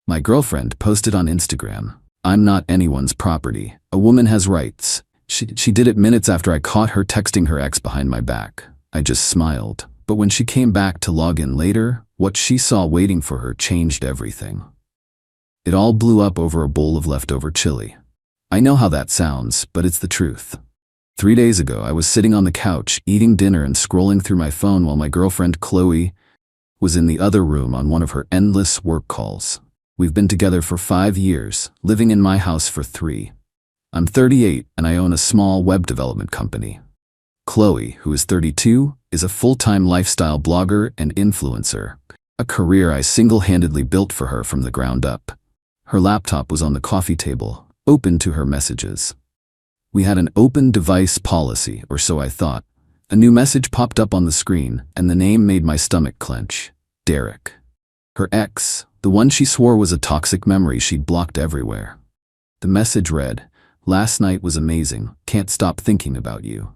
My girlfriend posted on Instagram, "I'm not anyone's property. A woman has rights." She did it minutes after I caught her texting her ex behind my back. I just smiled. But when she came back to log in later, what she saw waiting for her changed everything. It all blew up over a bowl of leftover chili. I know how that sounds, but it's the truth. 3 days ago, I was sitting on the couch, eating dinner and scrolling through my phone while my girlfriend, Chloe, was in the other room on one of her endless work calls. We've been together for 5 years, living in my house for 3. I'm 38 and I own a small web development company. Chloe, who is 32, is a full-time lifestyle blogger and influencer, a career I single-handedly built for her from the ground up. Her laptop was on the coffee table, open to her messages. We had an open device policy, or so I thought. A new message popped up on the screen, and the name made my stomach clench. Derek. Her ex, the one she swore was a toxic memory she'd blocked everywhere. The message read, "Last night was amazing, can't stop thinking about you."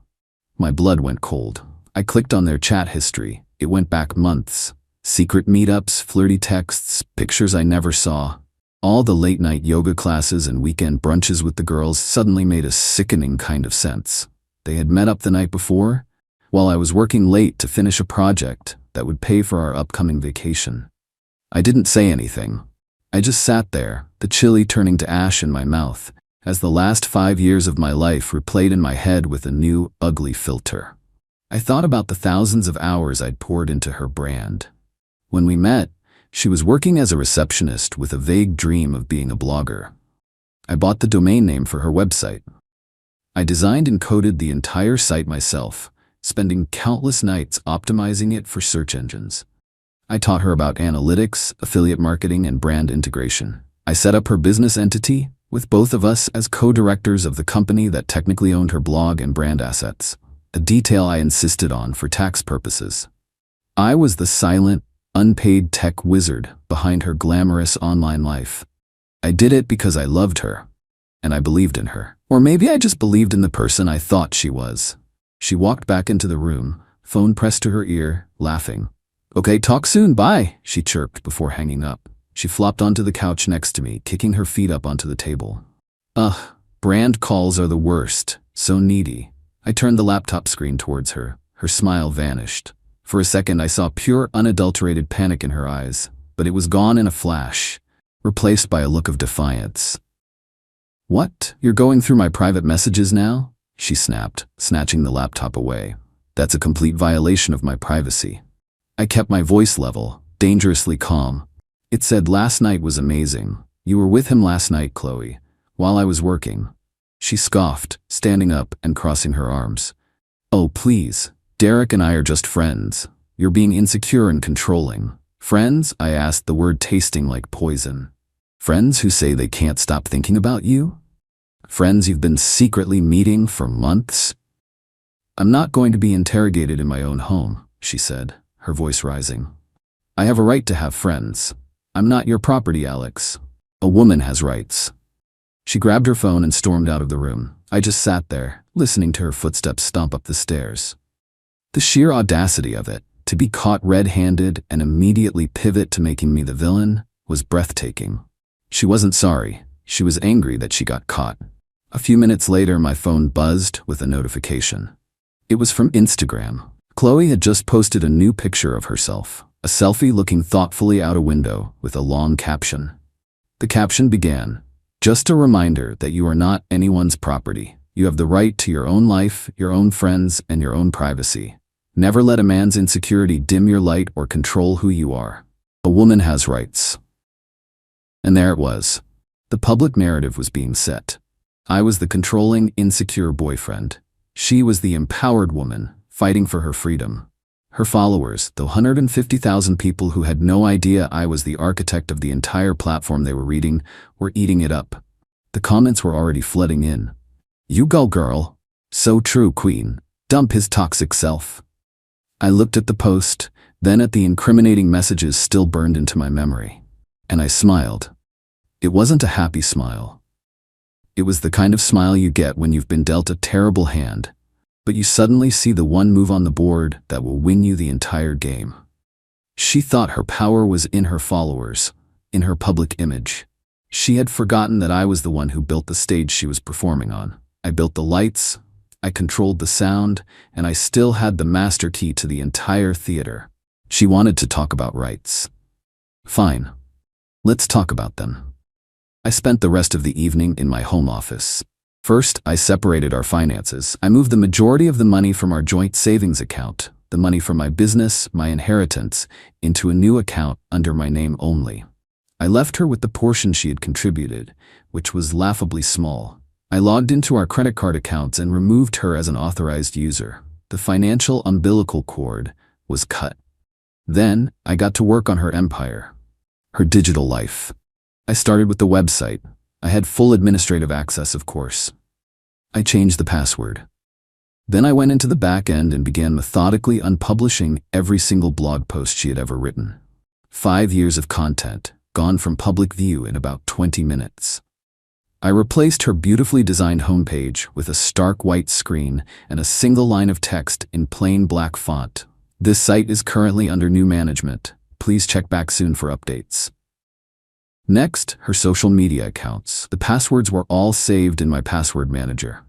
My blood went cold. I clicked on their chat history. It went back months. Secret meetups, flirty texts, pictures I never saw. All the late-night yoga classes and weekend brunches with the girls suddenly made a sickening kind of sense. They had met up the night before, while I was working late to finish a project that would pay for our upcoming vacation. I didn't say anything. I just sat there, the chili turning to ash in my mouth, as the last 5 years of my life replayed in my head with a new, ugly filter. I thought about the thousands of hours I'd poured into her brand. When we met, she was working as a receptionist with a vague dream of being a blogger. I bought the domain name for her website. I designed and coded the entire site myself, spending countless nights optimizing it for search engines. I taught her about analytics, affiliate marketing, and brand integration. I set up her business entity, with both of us as co-directors of the company that technically owned her blog and brand assets, a detail I insisted on for tax purposes. I was the silent, unpaid tech wizard behind her glamorous online life. I did it because I loved her, and I believed in her. Or maybe I just believed in the person I thought she was. She walked back into the room, phone pressed to her ear, laughing. "Okay, talk soon, bye," she chirped before hanging up. She flopped onto the couch next to me, kicking her feet up onto the table. Ugh, brand calls are the worst, so needy. I turned the laptop screen towards her. Her smile vanished. For a second, I saw pure, unadulterated panic in her eyes, but it was gone in a flash, replaced by a look of defiance. "What? You're going through my private messages now?" she snapped, snatching the laptop away. "That's a complete violation of my privacy." I kept my voice level, dangerously calm. It said, "Last night was amazing. You were with him last night, Chloe, while I was working." She scoffed, standing up and crossing her arms. "Oh, please. Derek and I are just friends. You're being insecure and controlling." "Friends?" I asked, the word tasting like poison. "Friends who say they can't stop thinking about you? Friends you've been secretly meeting for months?" "I'm not going to be interrogated in my own home," she said, her voice rising. "I have a right to have friends. I'm not your property, Alex. A woman has rights." She grabbed her phone and stormed out of the room. I just sat there, listening to her footsteps stomp up the stairs. The sheer audacity of it, to be caught red-handed and immediately pivot to making me the villain, was breathtaking. She wasn't sorry. She was angry that she got caught. A few minutes later, my phone buzzed with a notification. It was from Instagram. Chloe had just posted a new picture of herself, a selfie looking thoughtfully out a window with a long caption. The caption began, "Just a reminder that you are not anyone's property. You have the right to your own life, your own friends, and your own privacy. Never let a man's insecurity dim your light or control who you are. A woman has rights." And there it was. The public narrative was being set. I was the controlling, insecure boyfriend. She was the empowered woman, fighting for her freedom. Her followers, the 150,000 people who had no idea I was the architect of the entire platform they were reading, were eating it up. The comments were already flooding in. "You go, girl. So true, queen. Dump his toxic self." I looked at the post, then at the incriminating messages still burned into my memory. And I smiled. It wasn't a happy smile. It was the kind of smile you get when you've been dealt a terrible hand, but you suddenly see the one move on the board that will win you the entire game. She thought her power was in her followers, in her public image. She had forgotten that I was the one who built the stage she was performing on. I built the lights, I controlled the sound, and I still had the master key to the entire theater. She wanted to talk about rights. Fine. Let's talk about them. I spent the rest of the evening in my home office. First, I separated our finances. I moved the majority of the money from our joint savings account, the money from my business, my inheritance, into a new account under my name only. I left her with the portion she had contributed, which was laughably small. I logged into our credit card accounts and removed her as an authorized user. The financial umbilical cord was cut. Then, I got to work on her empire, her digital life. I started with the website. I had full administrative access, of course. I changed the password. Then I went into the back end and began methodically unpublishing every single blog post she had ever written. 5 years of content, gone from public view in about 20 minutes. I replaced her beautifully designed homepage with a stark white screen and a single line of text in plain black font. This site is currently under new management. Please check back soon for updates. Next, her social media accounts. The passwords were all saved in my password manager.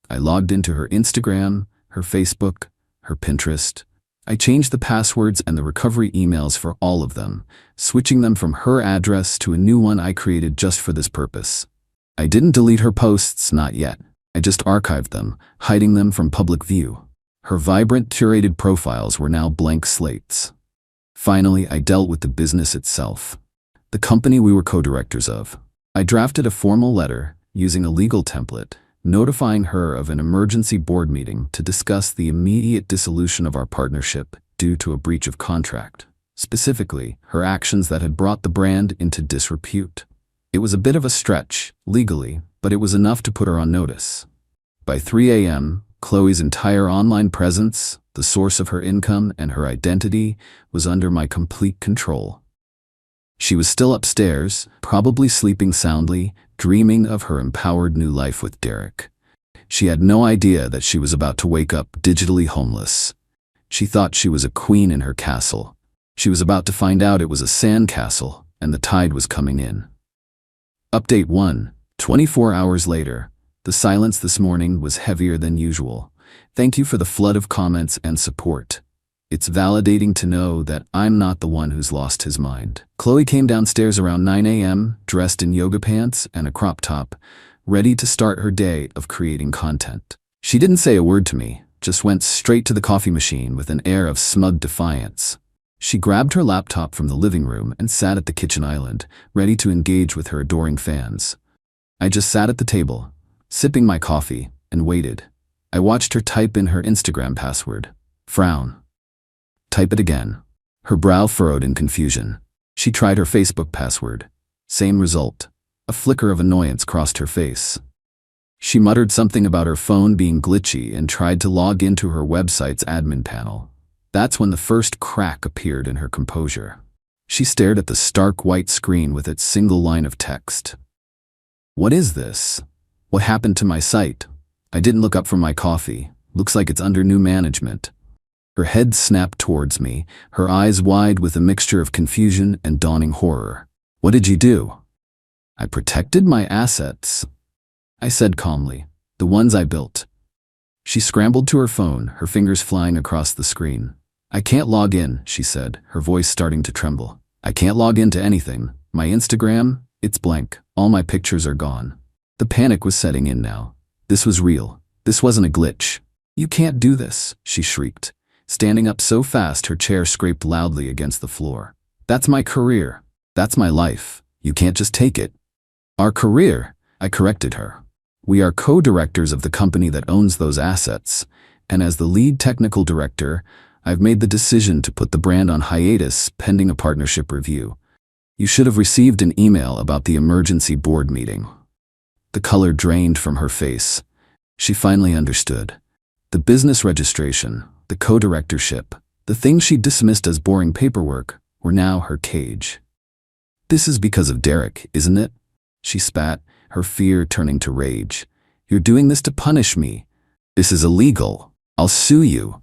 I logged into her Instagram, her Facebook, her Pinterest. I changed the passwords and the recovery emails for all of them, switching them from her address to a new one I created just for this purpose. I didn't delete her posts, not yet. I just archived them, hiding them from public view. Her vibrant, curated profiles were now blank slates. Finally, I dealt with the business itself. The company we were co-directors of. I drafted a formal letter, using a legal template, notifying her of an emergency board meeting to discuss the immediate dissolution of our partnership due to a breach of contract. Specifically, her actions that had brought the brand into disrepute. It was a bit of a stretch, legally, but it was enough to put her on notice. By 3 a.m., Chloe's entire online presence, the source of her income, and her identity was under my complete control. She was still upstairs, probably sleeping soundly, dreaming of her empowered new life with Derek. She had no idea that she was about to wake up digitally homeless. She thought she was a queen in her castle. She was about to find out it was a sandcastle, and the tide was coming in. Update 1. 24 hours later. The silence this morning was heavier than usual. Thank you for the flood of comments and support. It's validating to know that I'm not the one who's lost his mind. Chloe came downstairs around 9 a.m., dressed in yoga pants and a crop top, ready to start her day of creating content. She didn't say a word to me, just went straight to the coffee machine with an air of smug defiance. She grabbed her laptop from the living room and sat at the kitchen island, ready to engage with her adoring fans. I just sat at the table, sipping my coffee, and waited. I watched her type in her Instagram password. Frown. Type it again. Her brow furrowed in confusion. She tried her Facebook password. Same result. A flicker of annoyance crossed her face. She muttered something about her phone being glitchy and tried to log into her website's admin panel. That's when the first crack appeared in her composure. She stared at the stark white screen with its single line of text. What is this? What happened to my site? I didn't look up from my coffee. Looks like it's under new management. Her head snapped towards me, her eyes wide with a mixture of confusion and dawning horror. What did you do? I protected my assets, I said calmly. The ones I built. She scrambled to her phone, her fingers flying across the screen. I can't log in, she said, her voice starting to tremble. I can't log into anything. My Instagram, it's blank. All my pictures are gone. The panic was setting in now. This was real. This wasn't a glitch. You can't do this, she shrieked. Standing up so fast her chair scraped loudly against the floor. That's my career. That's my life. You can't just take it. Our career, I corrected her. We are co-directors of the company that owns those assets, and as the lead technical director, I've made the decision to put the brand on hiatus pending a partnership review. You should have received an email about the emergency board meeting. The color drained from her face. She finally understood. The business registration, the co-directorship, the things she dismissed as boring paperwork, were now her cage. This is because of Derek, isn't it? She spat, her fear turning to rage. You're doing this to punish me. This is illegal. I'll sue you.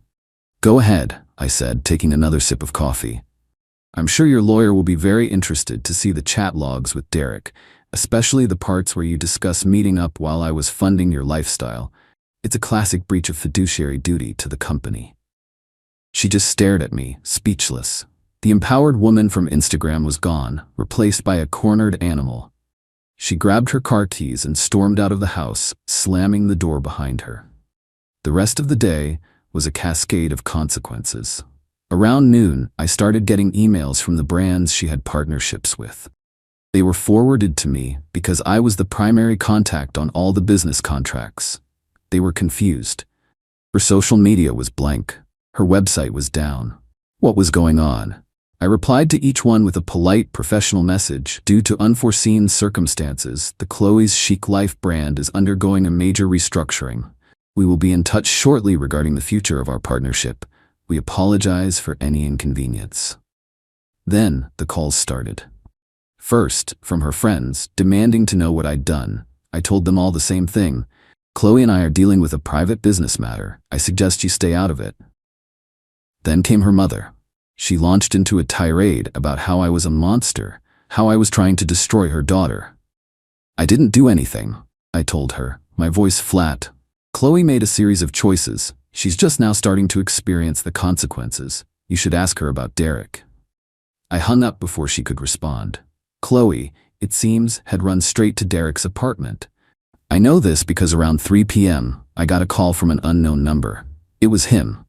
Go ahead, I said, taking another sip of coffee. I'm sure your lawyer will be very interested to see the chat logs with Derek, especially the parts where you discuss meeting up while I was funding your lifestyle. It's a classic breach of fiduciary duty to the company." She just stared at me, speechless. The empowered woman from Instagram was gone, replaced by a cornered animal. She grabbed her car keys and stormed out of the house, slamming the door behind her. The rest of the day was a cascade of consequences. Around noon, I started getting emails from the brands she had partnerships with. They were forwarded to me because I was the primary contact on all the business contracts. They were confused. Her social media was blank. Her website was down. What was going on? I replied to each one with a polite, professional message. Due to unforeseen circumstances, the Chloe's Chic Life brand is undergoing a major restructuring. We will be in touch shortly regarding the future of our partnership. We apologize for any inconvenience. Then the calls started. First, from her friends, demanding to know what I'd done. I told them all the same thing. Chloe and I are dealing with a private business matter. I suggest you stay out of it. Then came her mother. She launched into a tirade about how I was a monster, how I was trying to destroy her daughter. I didn't do anything, I told her, my voice flat. Chloe made a series of choices. She's just now starting to experience the consequences. You should ask her about Derek. I hung up before she could respond. Chloe, it seems, had run straight to Derek's apartment. I know this because around 3 p.m., I got a call from an unknown number. It was him.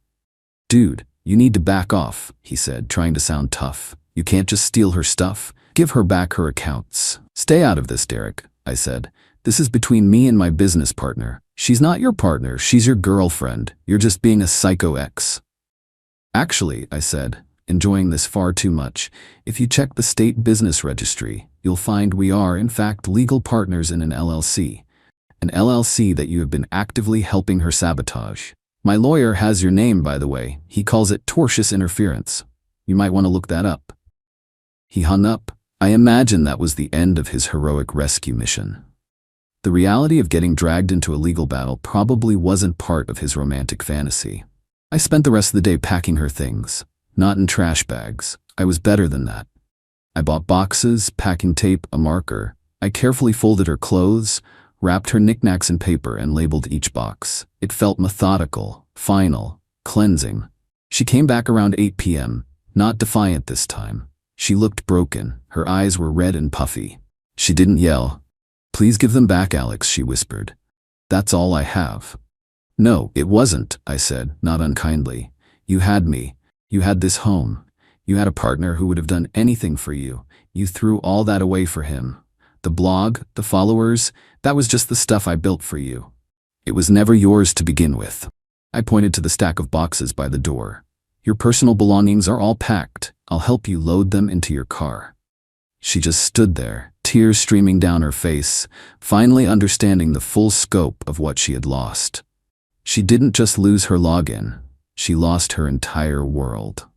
"Dude, you need to back off," he said, trying to sound tough. "You can't just steal her stuff. Give her back her accounts." "Stay out of this, Derek," I said. "This is between me and my business partner. She's not your partner, she's your girlfriend. You're just being a psycho ex." "Actually," I said, enjoying this far too much, "if you check the state business registry, you'll find we are, in fact, legal partners in an LLC. An LLC that you have been actively helping her sabotage. My lawyer has your name, by the way. He calls it tortious interference. You might want to look that up." He hung up. I imagine that was the end of his heroic rescue mission. The reality of getting dragged into a legal battle probably wasn't part of his romantic fantasy. I spent the rest of the day packing her things, not in trash bags. I was better than that. I bought boxes, packing tape, a marker. I carefully folded her clothes, wrapped her knickknacks in paper, and labeled each box. It felt methodical, final, cleansing. She came back around 8 p.m., not defiant this time. She looked broken. Her eyes were red and puffy. She didn't yell. "Please give them back, Alex," she whispered. "That's all I have." "No, it wasn't," I said, not unkindly. "You had me. You had this home. You had a partner who would have done anything for you. You threw all that away for him. The blog, the followers, that was just the stuff I built for you. It was never yours to begin with." I pointed to the stack of boxes by the door. "Your personal belongings are all packed. I'll help you load them into your car." She just stood there, tears streaming down her face, finally understanding the full scope of what she had lost. She didn't just lose her login. She lost her entire world.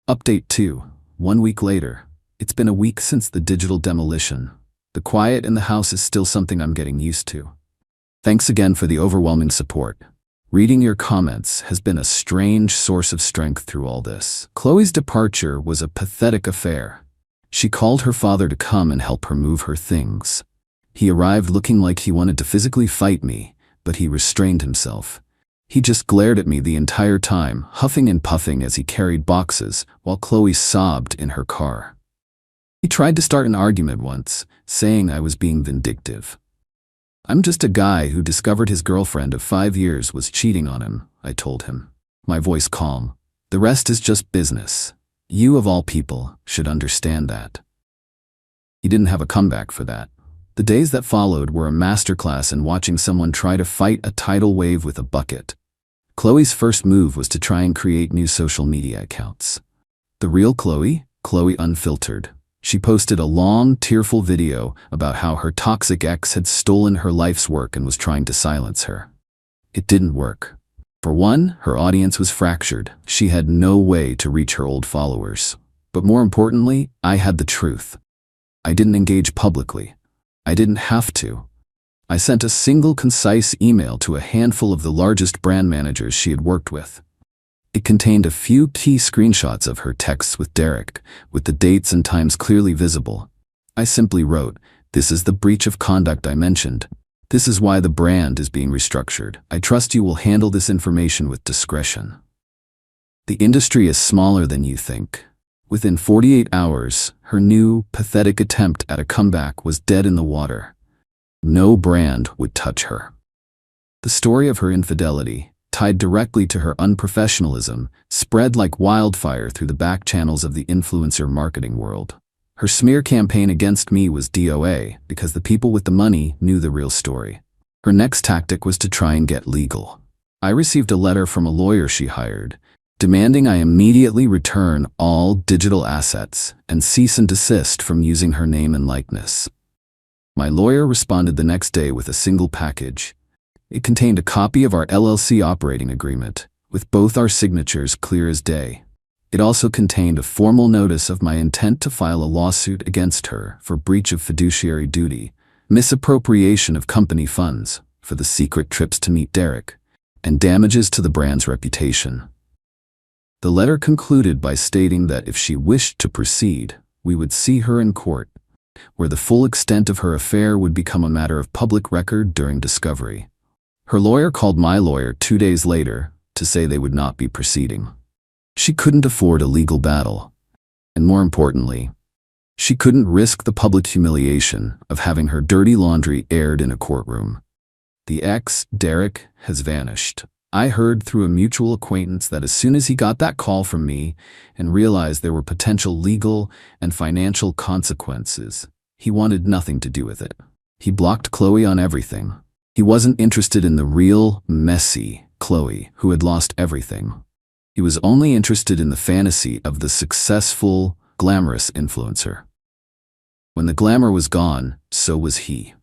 Update 2. 1 week later. It's been a week since the digital demolition. The quiet in the house is still something I'm getting used to. Thanks again for the overwhelming support. Reading your comments has been a strange source of strength through all this. Chloe's departure was a pathetic affair. She called her father to come and help her move her things. He arrived looking like he wanted to physically fight me, but he restrained himself. He just glared at me the entire time, huffing and puffing as he carried boxes, while Chloe sobbed in her car. He tried to start an argument once, saying I was being vindictive. "I'm just a guy who discovered his girlfriend of 5 years was cheating on him," I told him, my voice calm. "The rest is just business. You, of all people, should understand that." He didn't have a comeback for that. The days that followed were a masterclass in watching someone try to fight a tidal wave with a bucket. Chloe's first move was to try and create new social media accounts. The real Chloe? Chloe Unfiltered. She posted a long, tearful video about how her toxic ex had stolen her life's work and was trying to silence her. It didn't work. For one, her audience was fractured. She had no way to reach her old followers. But more importantly, I had the truth. I didn't engage publicly. I didn't have to. I sent a single concise email to a handful of the largest brand managers she had worked with. It contained a few key screenshots of her texts with Derek, with the dates and times clearly visible. I simply wrote, "This is the breach of conduct I mentioned. This is why the brand is being restructured. I trust you will handle this information with discretion." The industry is smaller than you think. Within 48 hours, her new, pathetic attempt at a comeback was dead in the water. No brand would touch her. The story of her infidelity, tied directly to her unprofessionalism, spread like wildfire through the back channels of the influencer marketing world. Her smear campaign against me was DOA because the people with the money knew the real story. Her next tactic was to try and get legal. I received a letter from a lawyer she hired, demanding I immediately return all digital assets and cease and desist from using her name and likeness. My lawyer responded the next day with a single package. It contained a copy of our LLC operating agreement, with both our signatures clear as day. It also contained a formal notice of my intent to file a lawsuit against her for breach of fiduciary duty, misappropriation of company funds for the secret trips to meet Derek, and damages to the brand's reputation. The letter concluded by stating that if she wished to proceed, we would see her in court, where the full extent of her affair would become a matter of public record during discovery. Her lawyer called my lawyer 2 days later to say they would not be proceeding. She couldn't afford a legal battle, and more importantly, she couldn't risk the public humiliation of having her dirty laundry aired in a courtroom. The ex, Derek, has vanished. I heard through a mutual acquaintance that as soon as he got that call from me and realized there were potential legal and financial consequences, he wanted nothing to do with it. He blocked Chloe on everything. He wasn't interested in the real, messy Chloe who had lost everything. He was only interested in the fantasy of the successful, glamorous influencer. When the glamour was gone, so was he.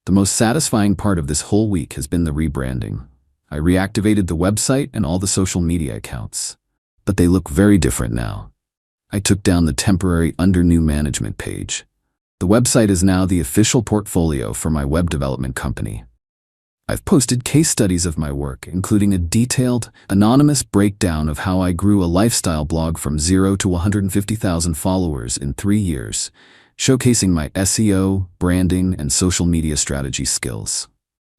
The most satisfying part of this whole week has been the rebranding. I reactivated the website and all the social media accounts, but they look very different now. I took down the temporary under new management page. The website is now the official portfolio for my web development company. I've posted case studies of my work, including a detailed, anonymous breakdown of how I grew a lifestyle blog from 0 to 150,000 followers in 3 years, showcasing my SEO, branding, and social media strategy skills.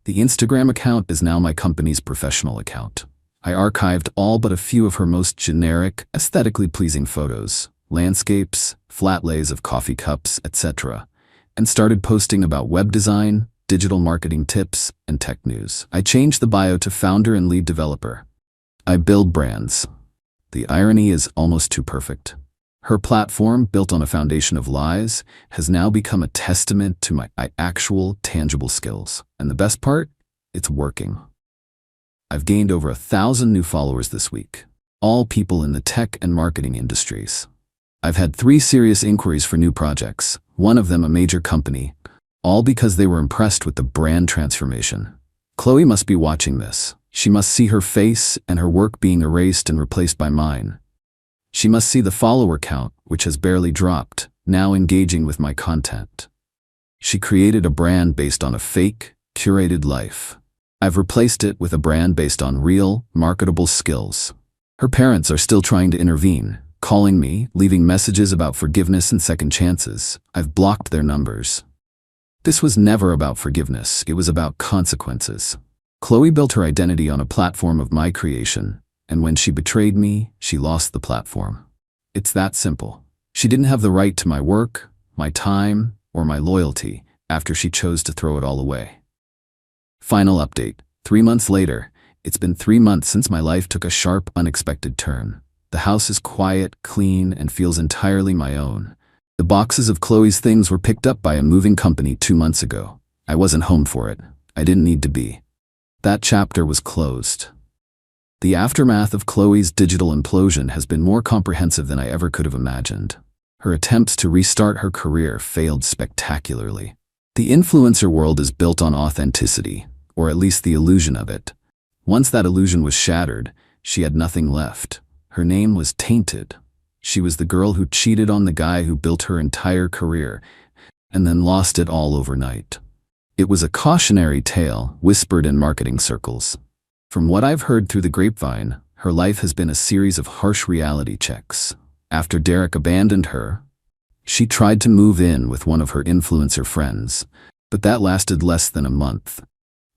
The Instagram account is now my company's professional account. I archived all but a few of her most generic, aesthetically pleasing photos, landscapes, flat lays of coffee cups, etc., and started posting about web design, digital marketing tips, and tech news. I changed the bio to founder and lead developer. I build brands. The irony is almost too perfect. Her platform, built on a foundation of lies, has now become a testament to my actual, tangible skills. And the best part? It's working. I've gained over 1,000 new followers this week, all people in the tech and marketing industries. I've had 3 serious inquiries for new projects, one of them a major company, all because they were impressed with the brand transformation. Chloe must be watching this. She must see her face and her work being erased and replaced by mine. She must see the follower count, which has barely dropped, now engaging with my content. She created a brand based on a fake, curated life. I've replaced it with a brand based on real, marketable skills. Her parents are still trying to intervene, calling me, leaving messages about forgiveness and second chances. I've blocked their numbers. This was never about forgiveness, it was about consequences. Chloe built her identity on a platform of my creation, and when she betrayed me, she lost the platform. It's that simple. She didn't have the right to my work, my time, or my loyalty after she chose to throw it all away. Final update. 3 months later, it's been 3 months since my life took a sharp, unexpected turn. The house is quiet, clean, and feels entirely my own. The boxes of Chloe's things were picked up by a moving company 2 months ago. I wasn't home for it. I didn't need to be. That chapter was closed. The aftermath of Chloe's digital implosion has been more comprehensive than I ever could have imagined. Her attempts to restart her career failed spectacularly. The influencer world is built on authenticity, or at least the illusion of it. Once that illusion was shattered, she had nothing left. Her name was tainted. She was the girl who cheated on the guy who built her entire career, and then lost it all overnight. It was a cautionary tale whispered in marketing circles. From what I've heard through the grapevine, Her life has been a series of harsh reality checks. After Derek abandoned her, she tried to move in with one of her influencer friends, but that lasted less than a month.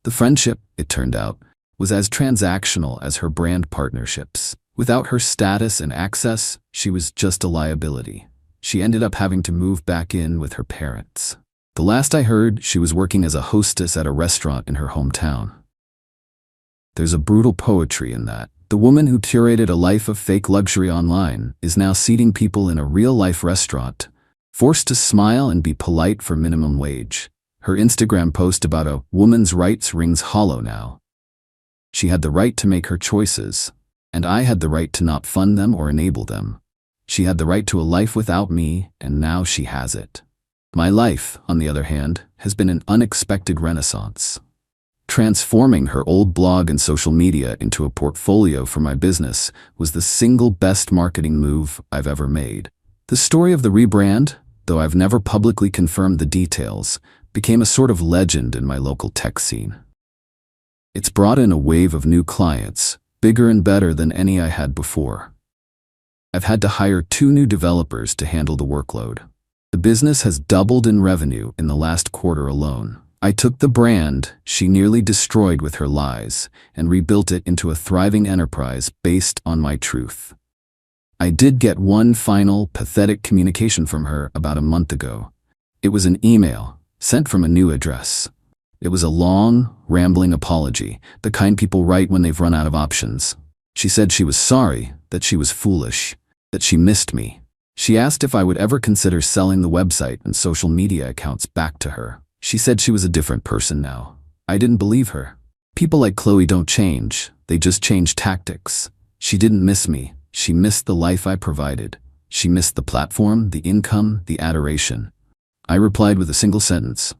The friendship, it turned out, was as transactional as her brand partnerships. Without her status and access, she was just a liability. She ended up having to move back in with her parents. The last I heard, she was working as a hostess at a restaurant in her hometown. There's a brutal poetry in that. The woman who curated a life of fake luxury online is now seating people in a real-life restaurant, forced to smile and be polite for minimum wage. Her Instagram post about a woman's rights rings hollow now. She had the right to make her choices, and I had the right to not fund them or enable them. She had the right to a life without me, and now she has it. My life, on the other hand, has been an unexpected renaissance. Transforming her old blog and social media into a portfolio for my business was the single best marketing move I've ever made. The story of the rebrand, though I've never publicly confirmed the details, became a sort of legend in my local tech scene. It's brought in a wave of new clients, bigger and better than any I had before. I've had to hire 2 new developers to handle the workload. The business has doubled in revenue in the last quarter alone. I took the brand she nearly destroyed with her lies and rebuilt it into a thriving enterprise based on my truth. I did get one final, pathetic communication from her about a month ago. It was an email, sent from a new address. It was a long, rambling apology, the kind people write when they've run out of options. She said she was sorry, that she was foolish, that she missed me. She asked if I would ever consider selling the website and social media accounts back to her. She said she was a different person now. I didn't believe her. People like Chloe don't change, they just change tactics. She didn't miss me. She missed the life I provided. She missed the platform, the income, the adoration. I replied with a single sentence.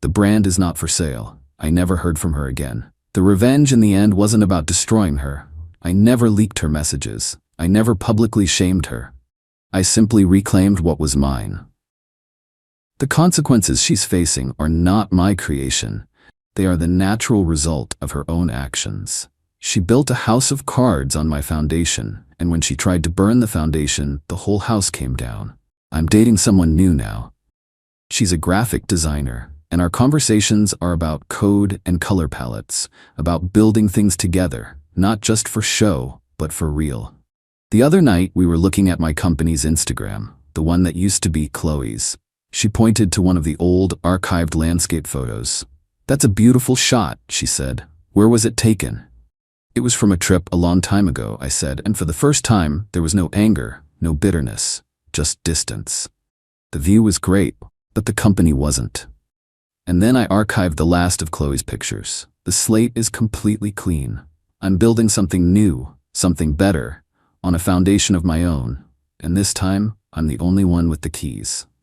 The brand is not for sale. I never heard from her again. The revenge in the end wasn't about destroying her. I never leaked her messages. I never publicly shamed her. I simply reclaimed what was mine. The consequences she's facing are not my creation. They are the natural result of her own actions. She built a house of cards on my foundation, and when she tried to burn the foundation, the whole house came down. I'm dating someone new now. She's a graphic designer, and our conversations are about code and color palettes, about building things together, not just for show, but for real. The other night, we were looking at my company's Instagram, the one that used to be Chloe's. She pointed to one of the old, archived landscape photos. That's a beautiful shot, she said. Where was it taken? It was from a trip a long time ago, I said, and for the first time, there was no anger, no bitterness, just distance. The view was great, but the company wasn't. And then I archived the last of Chloe's pictures. The slate is completely clean. I'm building something new, something better, on a foundation of my own, and this time, I'm the only one with the keys.